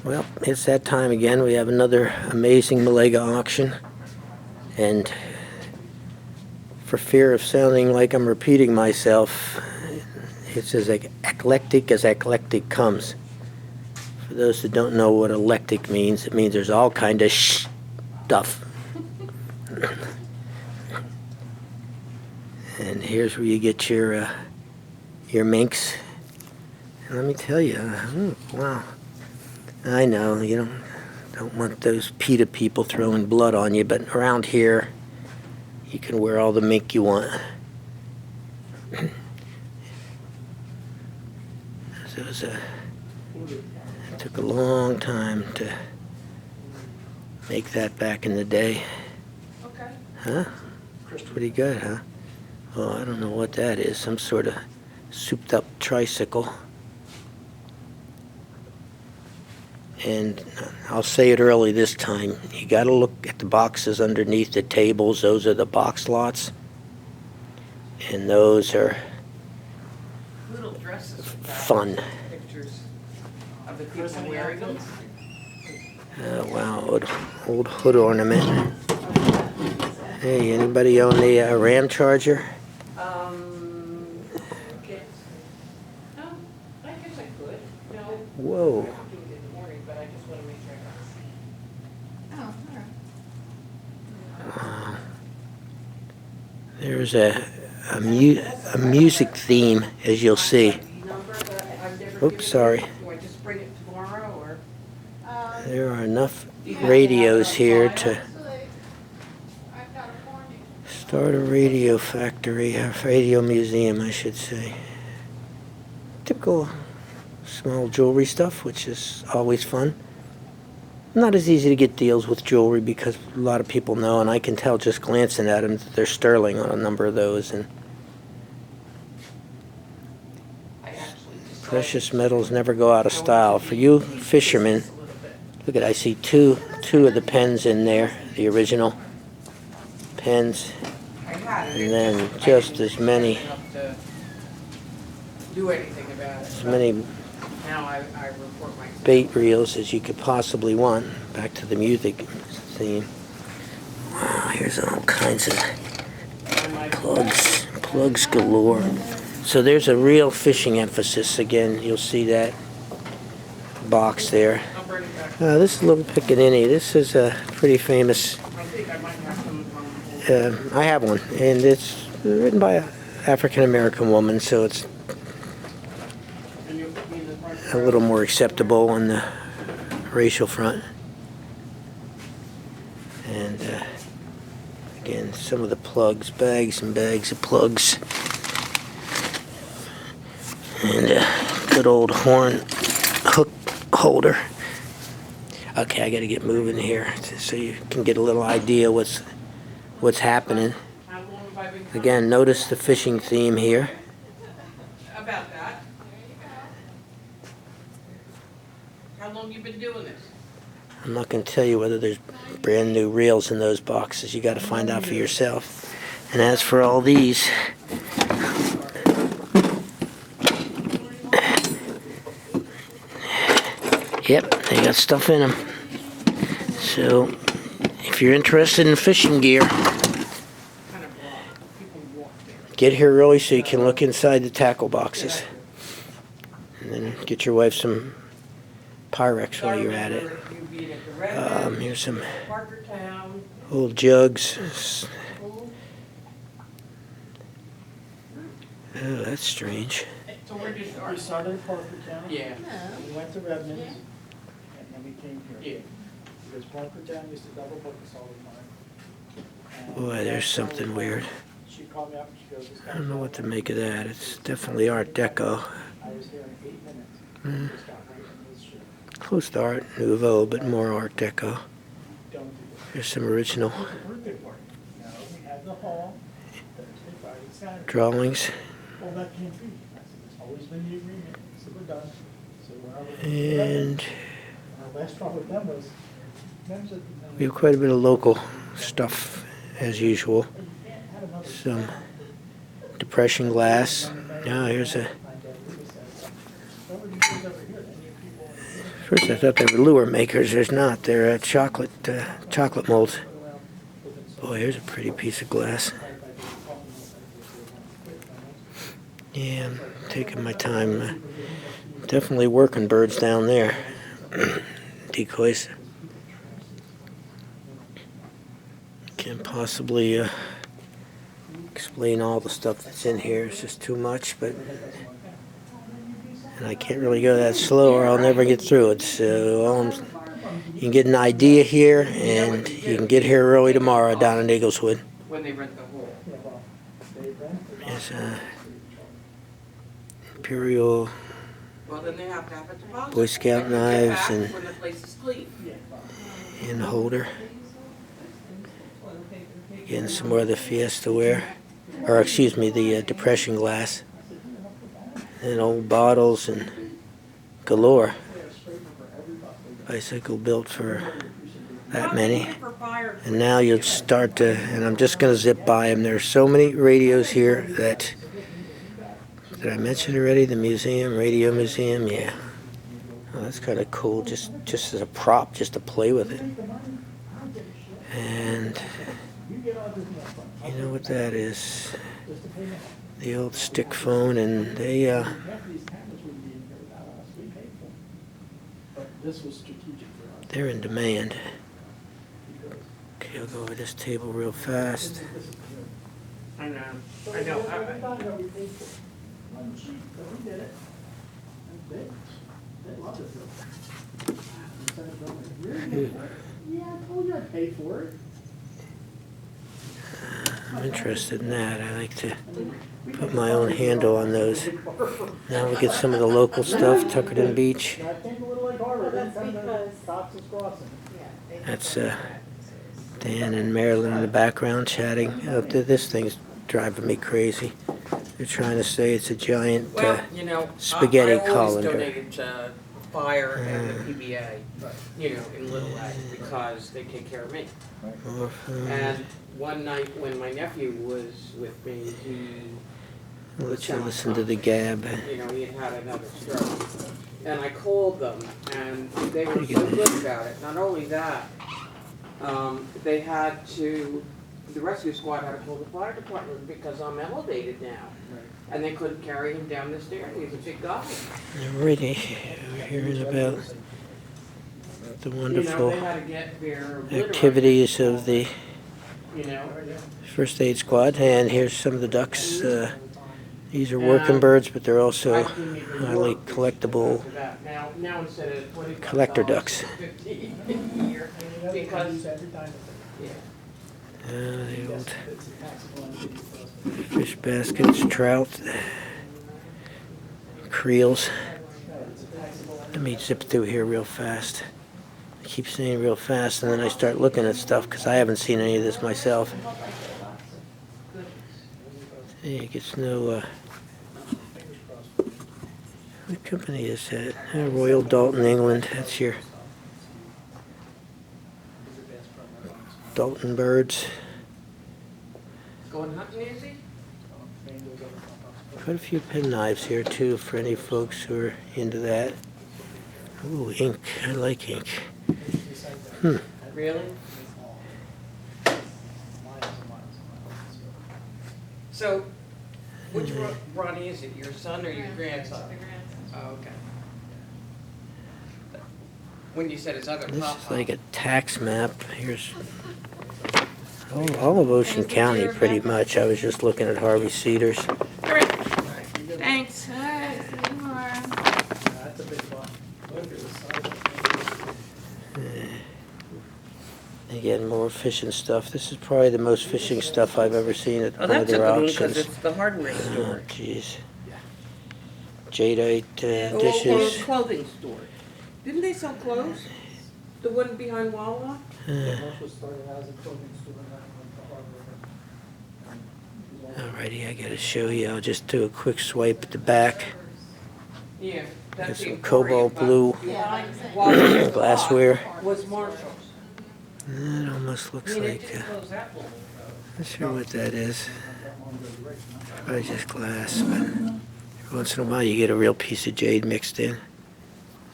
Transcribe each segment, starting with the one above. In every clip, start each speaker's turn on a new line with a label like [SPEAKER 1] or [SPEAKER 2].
[SPEAKER 1] Well, it's that time again. We have another amazing Melega auction. And for fear of sounding like I'm repeating myself, it's as eclectic as eclectic comes. For those that don't know what eclectic means, it means there's all kind of stuff. And here's where you get your minks. And let me tell you, wow. I know, you don't want those PETA people throwing blood on you, but around here, you can wear all the mink you want. So it took a long time to make that back in the day.
[SPEAKER 2] Okay.
[SPEAKER 1] Huh? Pretty good, huh? Oh, I don't know what that is. Some sort of souped up tricycle. And I'll say it early this time. You got to look at the boxes underneath the tables. Those are the box lots. And those are
[SPEAKER 2] Little dresses with that.
[SPEAKER 1] fun.
[SPEAKER 2] Pictures of the people wearing them.
[SPEAKER 1] Wow, old hood ornament. Hey, anybody own the Ram Charger?
[SPEAKER 2] Okay. No, I guess I could. No.
[SPEAKER 1] Whoa.
[SPEAKER 2] I could do it in the morning, but I just want to make sure I got it. Oh, all right.
[SPEAKER 1] There's a music theme, as you'll see. Oops, sorry.
[SPEAKER 2] Do I just bring it tomorrow, or?
[SPEAKER 1] There are enough radios here to start a radio factory, a radio museum, I should say. Typical small jewelry stuff, which is always fun. Not as easy to get deals with jewelry because a lot of people know, and I can tell just glancing at them that they're sterling on a number of those. And precious metals never go out of style. For you fishermen, look at, I see two of the pens in there, the original pens, and then just as many
[SPEAKER 2] Now I report my
[SPEAKER 1] bait reels as you could possibly want. Back to the music theme. Wow, here's all kinds of plugs galore. So there's a real fishing emphasis. Again, you'll see that box there. This is a little pickaninny. This is a pretty famous. I have one, and it's written by an African-American woman, so it's a little more acceptable on the racial front. And again, some of the plugs, bags and bags of plugs. And a good old horn hook holder. Okay, I got to get moving here so you can get a little idea what's happening. Again, notice the fishing theme here.
[SPEAKER 2] About that. How long you been doing this?
[SPEAKER 1] I'm not going to tell you whether there's brand new reels in those boxes. You got to find out for yourself. And as for all these, yep, they got stuff in them. So, if you're interested in fishing gear, get here early so you can look inside the tackle boxes. And then get your wife some Pyrex while you're at it. Here's some old jugs. Oh, that's strange.
[SPEAKER 2] So where did you start?
[SPEAKER 3] We started in Parkertown.
[SPEAKER 2] Yeah.
[SPEAKER 3] We went to Redmond,
[SPEAKER 2] Yeah.
[SPEAKER 3] and then we came here.
[SPEAKER 2] Yeah.
[SPEAKER 3] Because Parkertown used to double book us all the time.
[SPEAKER 1] Boy, there's something weird.
[SPEAKER 3] She called me up and she goes, "This
[SPEAKER 1] I don't know what to
[SPEAKER 3] guy's
[SPEAKER 1] make of that. It's definitely Art Deco.
[SPEAKER 3] I was here in 8 minutes. Just got right in this shit.
[SPEAKER 1] Close to Art Nouveau, but more Art Deco.
[SPEAKER 3] Don't do this.
[SPEAKER 1] There's some original
[SPEAKER 3] Birthday party. You know, we had the hall, Thursday, Friday, Saturday.
[SPEAKER 1] drawings.
[SPEAKER 3] Well, that can't be. I said, it's always been the agreement. So we're done. So we're
[SPEAKER 1] And
[SPEAKER 3] our last problem with them was, them said,
[SPEAKER 1] we have quite a bit of local stuff, as usual. Some depression glass. Now here's a First I thought they were lure makers. There's not. They're chocolate molds. Boy, here's a pretty piece of glass. Yeah, I'm taking my time. Definitely working birds down there. Decoys. Can't possibly explain all the stuff that's in here. It's just too much, but and I can't really go that slow or I'll never get through it. So you can get an idea here, and you can get here early tomorrow down in Eagleswood.
[SPEAKER 2] When they rent the hall.
[SPEAKER 1] There's Imperial
[SPEAKER 2] Well, then they have to have a deposit.
[SPEAKER 1] Boy Scout
[SPEAKER 2] And you get
[SPEAKER 1] knives
[SPEAKER 2] back
[SPEAKER 1] and
[SPEAKER 2] when the place is clean.
[SPEAKER 1] and holder. Again, some more of the Fiesta ware, or excuse me, the depression glass. And old bottles and galore. Bicycle built for that many. And now you'll start to, and I'm just going to zip by them. There's so many radios here that, did I mention already? The museum, radio museum, yeah. Oh, that's kind of cool, just as a prop, just to play with it. And you know what that is? The old stick phone, and they're in demand. Okay, I'll go over this table real fast.
[SPEAKER 2] I know. I know.
[SPEAKER 3] Yeah, I told you I'd pay for it.
[SPEAKER 1] I'm interested in that. I like to put my own handle on those. Now we'll get some of the local stuff, Tuckerton Beach.
[SPEAKER 3] I think a little like Harvard, that's because Cox is crossing.
[SPEAKER 1] That's Dan and Marilyn in the background chatting. This thing's driving me crazy. They're trying to say it's a giant
[SPEAKER 2] Well, you know,
[SPEAKER 1] spaghetti
[SPEAKER 2] I always
[SPEAKER 1] colander.
[SPEAKER 2] donated to Fire and the PBA, you know, in Little Egg, because they take care of me. And one night when my nephew was with me,
[SPEAKER 1] I'll let you listen to the gab.
[SPEAKER 2] you know, he had had another stroke. And I called them, and they were so good about it. Not only that, they had to, the rescue squad had to call the fire department because I'm elevated now. And they couldn't carry him down the stairs. He's a big guy.
[SPEAKER 1] Alrighty, we're hearing about the
[SPEAKER 2] You know,
[SPEAKER 1] wonderful
[SPEAKER 2] they had to get their obliterated,
[SPEAKER 1] activities of the
[SPEAKER 2] you know.
[SPEAKER 1] first aid squad. And here's some of the ducks. These are working birds, but they're also highly collectible
[SPEAKER 2] Now instead of $25,
[SPEAKER 1] collector ducks.
[SPEAKER 2] $50 a year, because, yeah.
[SPEAKER 1] The old fish baskets, trout, creels. Let me zip through here real fast. I keep saying real fast, and then I start looking at stuff because I haven't seen any of this myself. Hey, it gets no. What company is that? Royal Dalton, England. That's your Dalton birds.
[SPEAKER 2] Going hunting, Nancy?
[SPEAKER 1] Quite a few pen knives here too for any folks who are into that. Ooh, ink. I like ink.
[SPEAKER 2] Really? So, which Ronnie is it? Your son or your grandson? Oh, okay. When you said his other
[SPEAKER 1] This
[SPEAKER 2] pop.
[SPEAKER 1] is like a tax map. Here's all of Ocean County pretty much. I was just looking at Harvey Cedars.
[SPEAKER 2] Thanks.
[SPEAKER 3] That's a big one. Look at the size.
[SPEAKER 1] Again, more fishing stuff. This is probably the most fishing stuff I've ever seen at
[SPEAKER 2] Oh,
[SPEAKER 1] one of
[SPEAKER 2] that's a
[SPEAKER 1] their
[SPEAKER 2] good one, because
[SPEAKER 1] auctions.
[SPEAKER 2] it's the hardware
[SPEAKER 1] Oh,
[SPEAKER 2] store.
[SPEAKER 1] jeez. Jadeite
[SPEAKER 2] Or
[SPEAKER 1] dishes.
[SPEAKER 2] clothing store. Didn't they sell clothes? The one behind Wawa?
[SPEAKER 3] Marshall started as a clothing store in Harvard.
[SPEAKER 1] Alrighty, I gotta show you. I'll just do a quick swipe at the back.
[SPEAKER 2] Yeah.
[SPEAKER 1] Got
[SPEAKER 2] That's
[SPEAKER 1] some
[SPEAKER 2] the
[SPEAKER 1] cobalt blue
[SPEAKER 2] behind Wawa
[SPEAKER 1] glassware.
[SPEAKER 2] was Marshall's.
[SPEAKER 1] That almost looks like, not sure what that is. Probably just glass, but every once in a while you get a real piece of jade mixed in.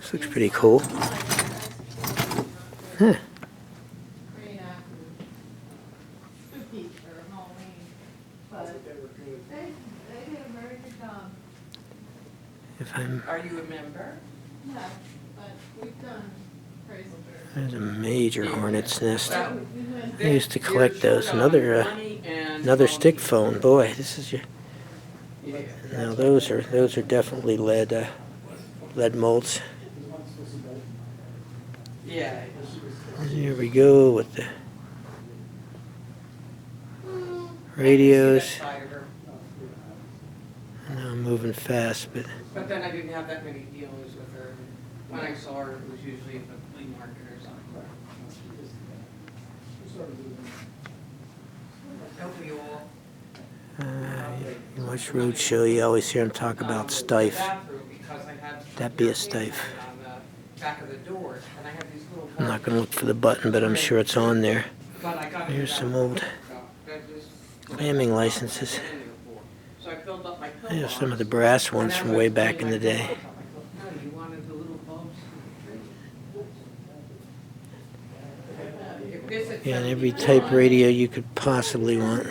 [SPEAKER 1] This looks pretty cool. Huh. If I'm,
[SPEAKER 2] Are you a member?
[SPEAKER 4] No, but we've done appraisal bears.
[SPEAKER 1] there's a major hornet's nest.
[SPEAKER 2] Well,
[SPEAKER 1] I used to collect those. Another stick phone. Boy, this is your.
[SPEAKER 2] Yeah.
[SPEAKER 1] Now those are definitely lead molds.
[SPEAKER 2] Yeah.
[SPEAKER 1] Here we go with the radios. I know I'm moving fast, but
[SPEAKER 2] But then I didn't have that many dealers with her. When I saw her, it was usually at the flea market or something. Help you all.
[SPEAKER 1] you watch Roadshow, you always hear them talk about stife. That'd be a stife.
[SPEAKER 2] On the back of the doors, and I had these little
[SPEAKER 1] I'm not going to look for the button, but I'm sure it's on there.
[SPEAKER 2] But I got
[SPEAKER 1] Here's some old clamming licenses.
[SPEAKER 2] So I filled up my
[SPEAKER 1] I have some of the brass ones from way back in the day.
[SPEAKER 2] No, you wanted the little bulbs. If this had
[SPEAKER 1] Yeah, and
[SPEAKER 2] said
[SPEAKER 1] every
[SPEAKER 2] before,
[SPEAKER 1] type radio you could possibly want.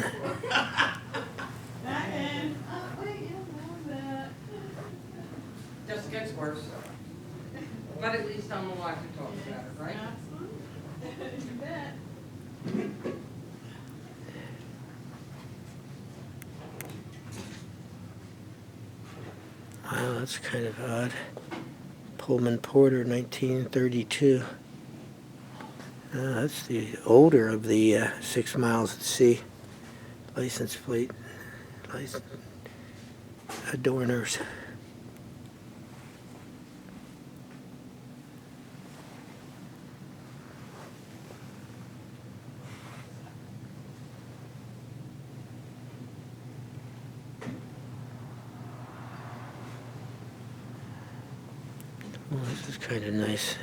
[SPEAKER 2] just gets worse. But at least I'm alive to talk about it, right?
[SPEAKER 4] You bet.
[SPEAKER 1] Wow, that's kind of odd. Pullman Porter, 1932. That's the older of the 6 miles at sea. License plate. Adorners. Well, this is kind of nice.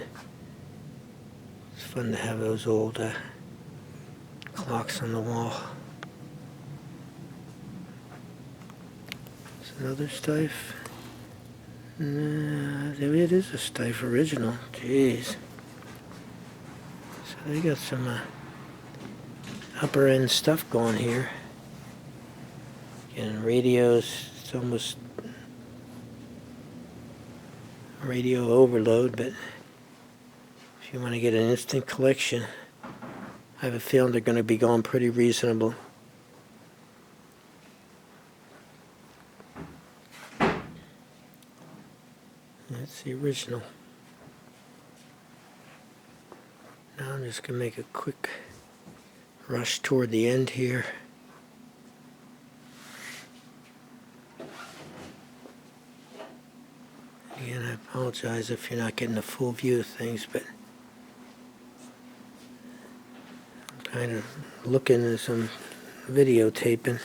[SPEAKER 1] It's fun to have those old clocks on the wall. It's another stife. There it is, a stife original. Jeez. So they got some upper end stuff going here. Again, radios. It's almost radio overload, but if you want to get an instant collection, I have a feeling they're going to be going pretty reasonable. That's the original. Now I'm just going to make a quick rush toward the end here. Again, I apologize if you're not getting a full view of things, but I'm kind of looking at some videotaping.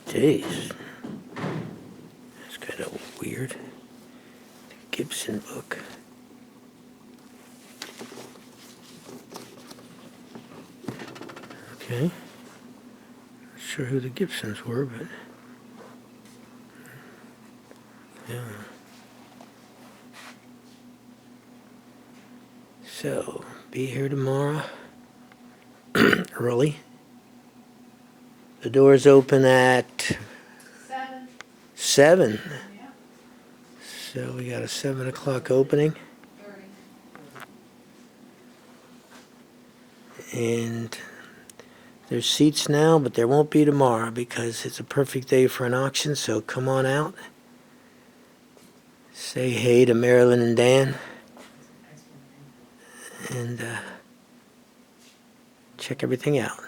[SPEAKER 1] Jeez. That's kind of weird. The Gibson book. Okay. Not sure who the Gibsons were, but yeah. So, be here tomorrow, early. The doors open at 7.
[SPEAKER 4] Yeah,
[SPEAKER 1] So we got a 7 o'clock opening.
[SPEAKER 4] 30.
[SPEAKER 1] And there's seats now, but there won't be tomorrow because it's a perfect day for an auction, so come on out. Say hey to Marilyn and Dan. And check everything out.